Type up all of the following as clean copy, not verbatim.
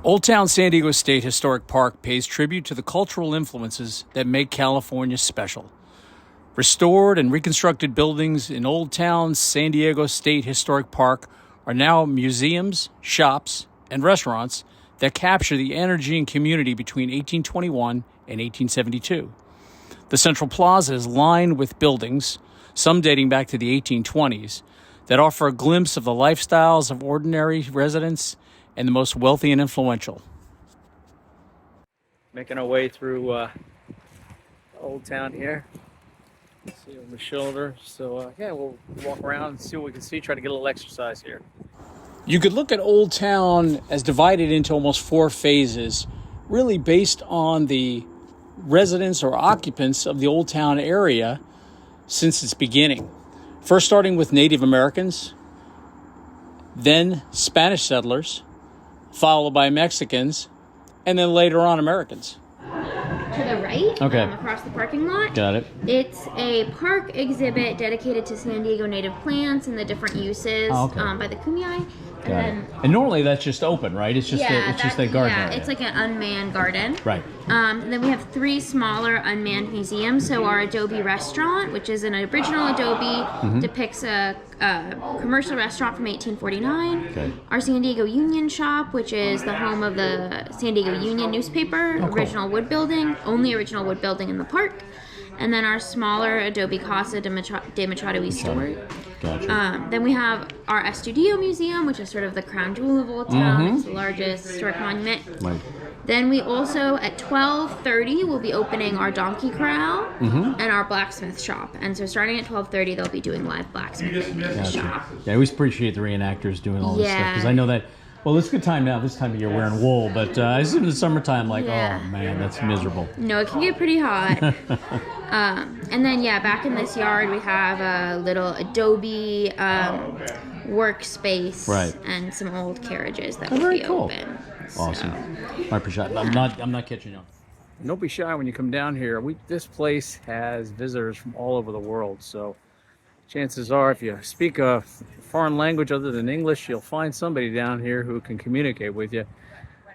Old Town San Diego State Historic Park pays tribute to the cultural influences that make California special. Restored and reconstructed buildings in Old Town San Diego State Historic Park are now museums, shops, and restaurants that capture the energy and community between 1821 and 1872. The Central Plaza is lined with buildings, some dating back to the 1820s, that offer a glimpse of the lifestyles of ordinary residents and the most wealthy and influential. Making our way through Old Town here. See on the shoulder. So yeah, we'll walk around and see what we can see, try to get a little exercise here. You could look at Old Town as divided into almost four phases, really based on the residents or occupants of the Old Town area since its beginning. First starting with Native Americans, then Spanish settlers, followed by Mexicans, and then later on Americans. To the right, okay. Across the parking lot. Got it. It's a park exhibit dedicated to San Diego native plants and the different uses by the Kumeyaay. And normally that's just open, right? It's just a garden area. It's like an unmanned garden. Right. And then we have three smaller unmanned museums. So our Adobe restaurant, which is an original Adobe, depicts a commercial restaurant from 1849. Okay. Our San Diego Union shop, which is the home of the San Diego Union newspaper, original wood building, only original wood building in the park. And then our smaller Adobe Casa de Machado y Stewart. Gotcha. Then we have our Estudio Museum, which is sort of the crown jewel of Old Town. It's the largest historic monument. Right. Then we also, at 12:30, will be opening our Donkey Corral and our blacksmith shop. And so starting at 12:30, they'll be doing live blacksmithing in the shop. Yeah, I always appreciate the reenactors doing all this stuff, because I know that, well, it's a good time now, this time of year, wearing wool, but I assume in the summertime, oh man, that's miserable. No, it can get pretty hot. And then, back in this yard, we have a little Adobe workspace and some old carriages that will be open. Awesome. I appreciate it. I'm not catching up. Don't be shy when you come down here. This place has visitors from all over the world, so chances are if you speak a foreign language other than English, you'll find somebody down here who can communicate with you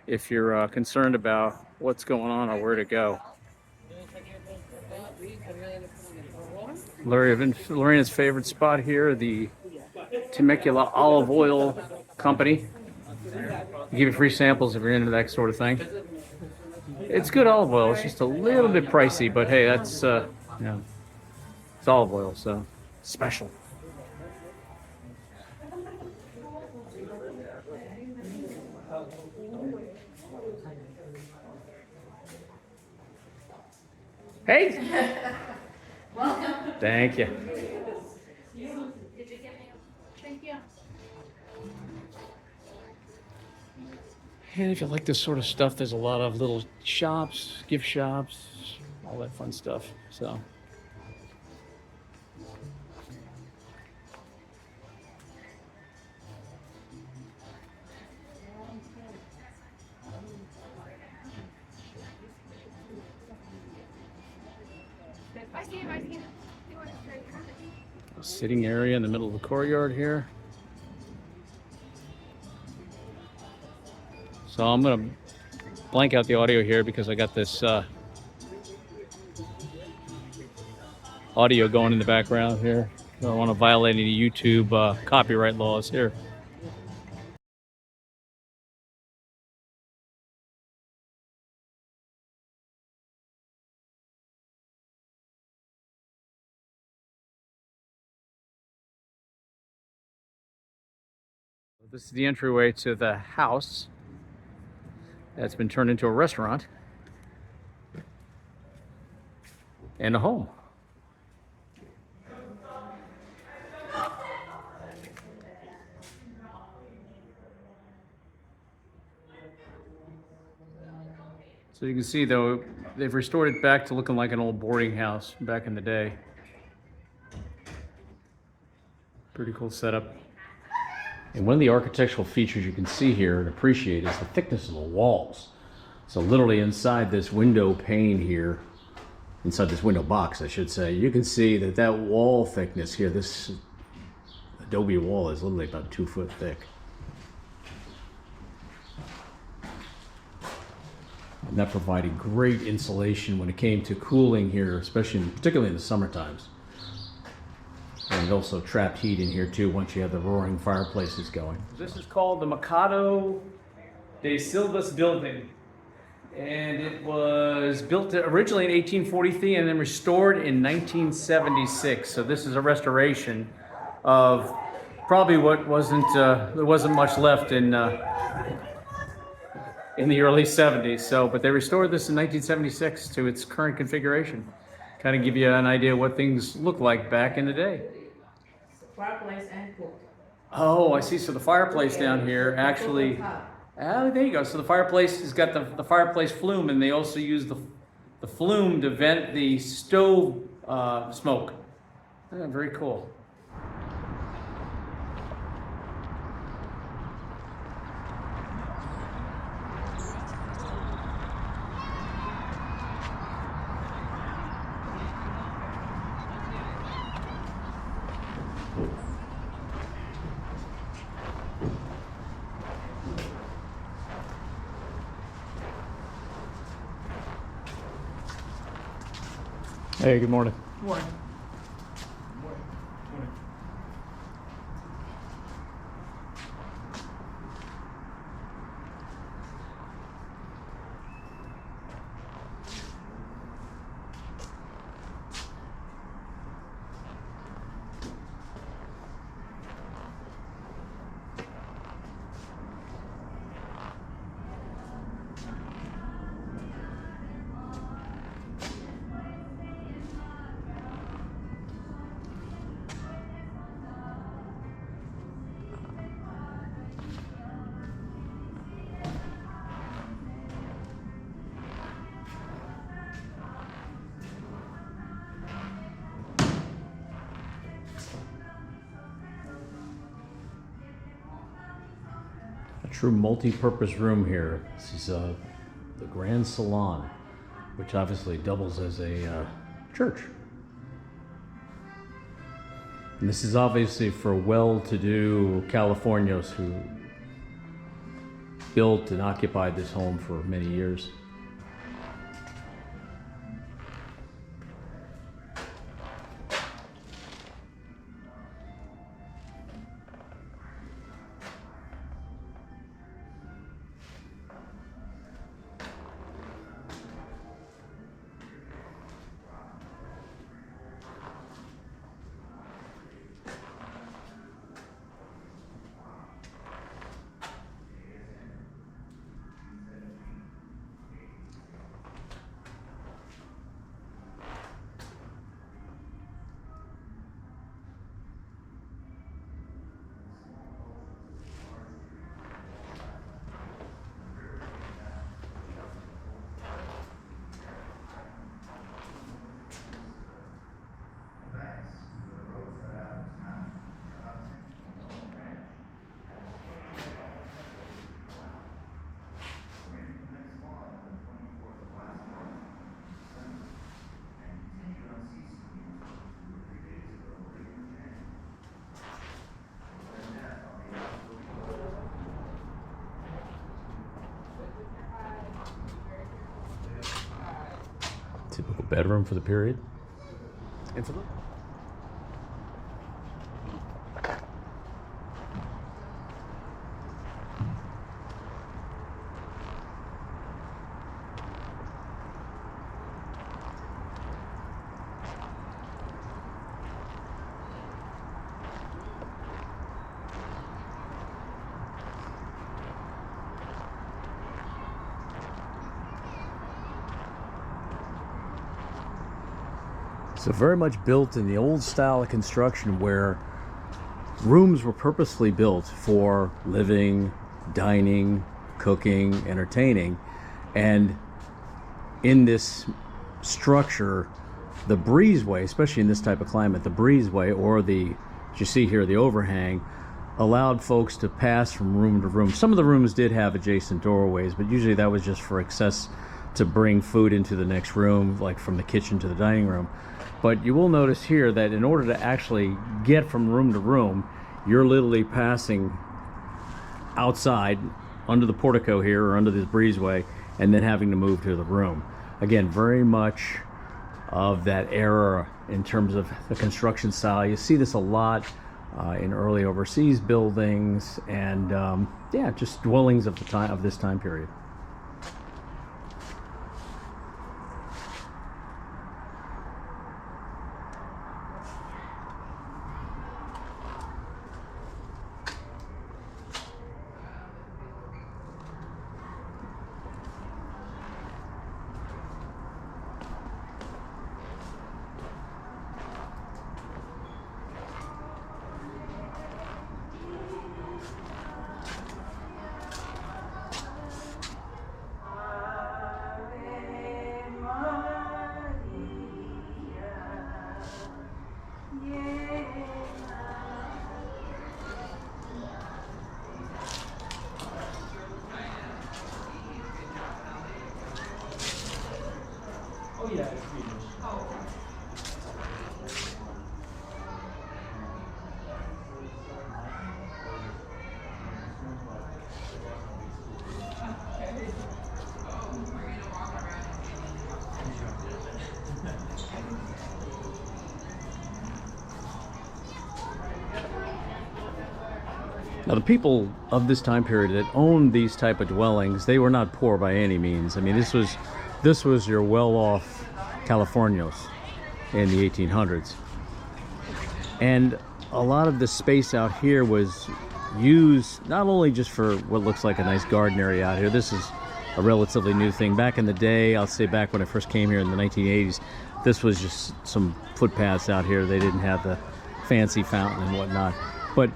if you're concerned about what's going on or where to go. Lorena's favorite spot here, the Temecula Olive Oil Company. Give you free samples if you're into that sort of thing. It's good olive oil. It's just a little bit pricey, but hey, that's it's olive oil, so special. Hey. Welcome. Thank you. Thank you. And if you like this sort of stuff, there's a lot of little shops, gift shops, all that fun stuff. So. A sitting area in the middle of the courtyard here. So I'm going to blank out the audio here because I got this audio going in the background here. I don't want to violate any YouTube copyright laws here. This is the entryway to the house that's been turned into a restaurant and a home. So you can see, though, they've restored it back to looking like an old boarding house back in the day. Pretty cool setup. And one of the architectural features you can see here and appreciate is the thickness of the walls. So literally inside this window pane here, inside this window box, I should say, you can see that that wall thickness here, this adobe wall is literally about 2 foot thick. And that provided great insulation when it came to cooling here, particularly in the summer times. And it also trapped heat in here too once you have the roaring fireplaces going. This is called the Mercado de Silvas building. And it was built originally in 1843 and then restored in 1976. So this is a restoration of probably what there wasn't much left in the early 70s. So, but they restored this in 1976 to its current configuration. Kind of give you an idea what things looked like back in the day. Fireplace and cook. Oh, I see. So the fireplace down here actually. Oh, there you go. So the fireplace has got the fireplace flume, and they also use the flume to vent the stove smoke. Very cool. Hey, good morning. Good morning. A true multi-purpose room here. This is the Grand Salon, which obviously doubles as a church. And this is obviously for well-to-do Californians who built and occupied this home for many years. Typical bedroom for the period. Infinite. So very much built in the old style of construction where rooms were purposely built for living, dining, cooking, entertaining. And in this structure, the breezeway, especially in this type of climate, the breezeway or as you see here, the overhang, allowed folks to pass from room to room. Some of the rooms did have adjacent doorways, but usually that was just for access to bring food into the next room, like from the kitchen to the dining room. But you will notice here that in order to actually get from room to room, you're literally passing outside under the portico here or under this breezeway and then having to move to the room. Again, very much of that era in terms of the construction style. You see this a lot in early overseas buildings and yeah, just dwellings of the time of this time period. Now, the people of this time period that owned these type of dwellings, they were not poor by any means. I mean, this was your well-off Californios in the 1800s. And a lot of the space out here was used not only just for what looks like a nice garden area out here. This is a relatively new thing. Back in the day, I'll say back when I first came here in the 1980s, this was just some footpaths out here. They didn't have the fancy fountain and whatnot. But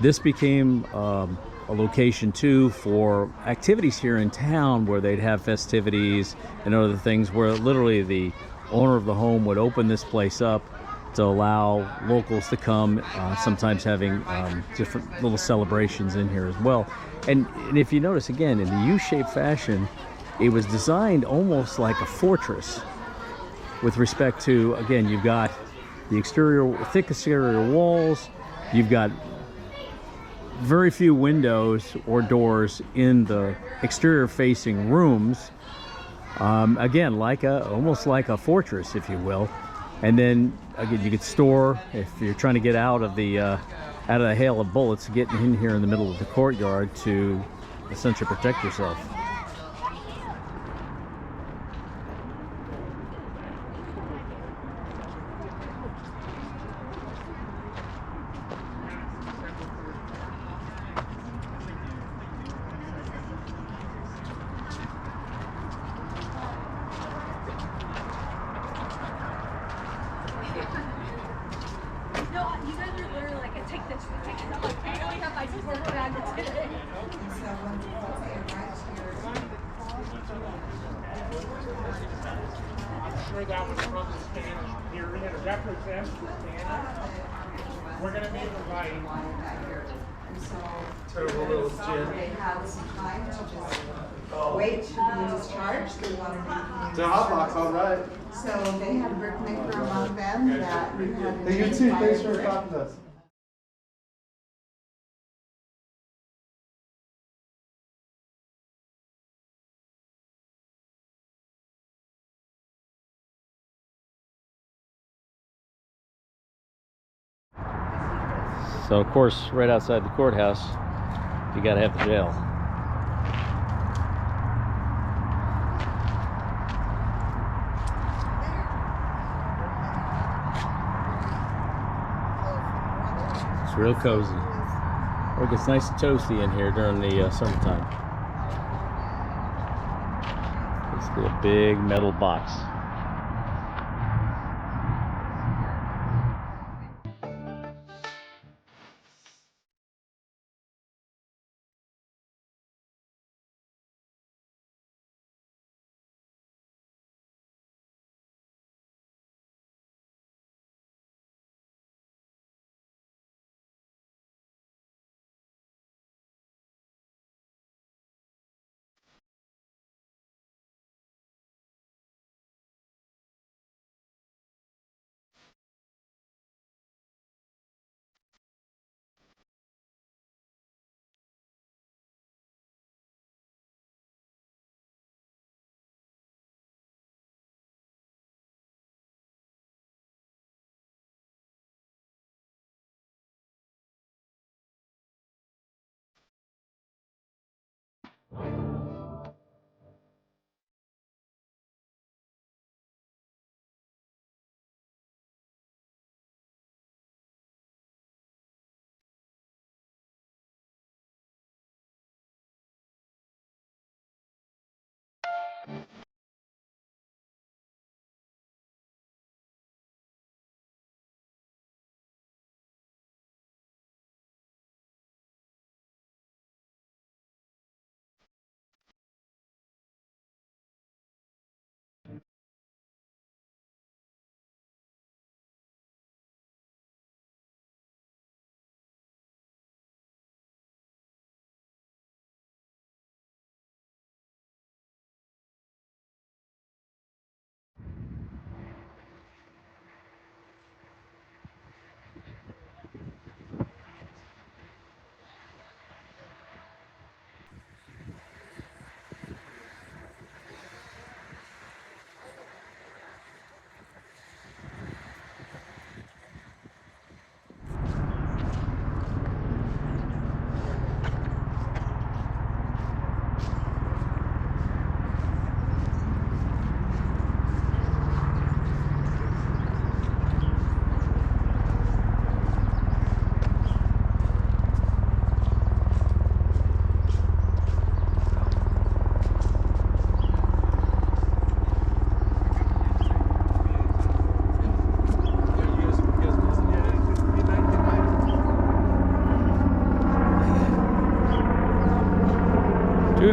this became a location too for activities here in town, where they'd have festivities and other things, where literally the owner of the home would open this place up to allow locals to come, sometimes having different little celebrations in here as well. And if you notice, again, in the U-shaped fashion, it was designed almost like a fortress with respect to, again, you've got the exterior, thick exterior walls, you've got very few windows or doors in the exterior facing rooms. Again, almost like a fortress, if you will. And then again, you could store, if you're trying to get out of the hail of bullets, getting in here in the middle of the courtyard to essentially protect yourself. That was from the Spanish period. Represents the Spaniards. We're going to be providing terrible they had some time to just wait to be discharged. They wanted to The hot box, all right. So they had a brickmaker among them that we had. Hey, you too. Thanks for talking to us. So, of course, right outside the courthouse, you got to have the jail. It's real cozy. It gets nice and toasty in here during the summertime. Basically a big metal box.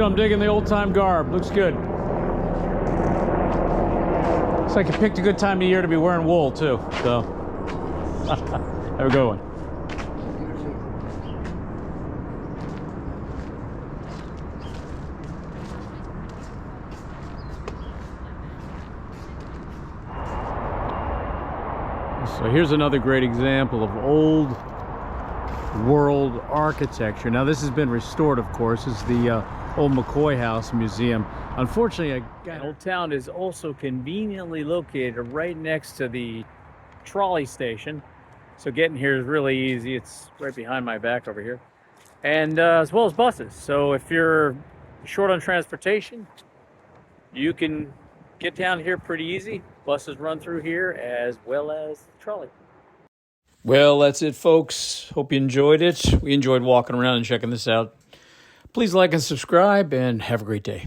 I'm digging the old-time garb. Looks good. Looks like you picked a good time of year to be wearing wool, too. So, have a good one. So here's another great example of old world architecture. Now this has been restored, of course. It's the old McCoy House Museum. Unfortunately, Old Town is also conveniently located right next to the trolley station. So getting here is really easy. It's right behind my back over here. And as well as buses. So if you're short on transportation, you can get down here pretty easy. Buses run through here as well as the trolley. Well, that's it, folks. Hope you enjoyed it. We enjoyed walking around and checking this out. Please like and subscribe, and have a great day.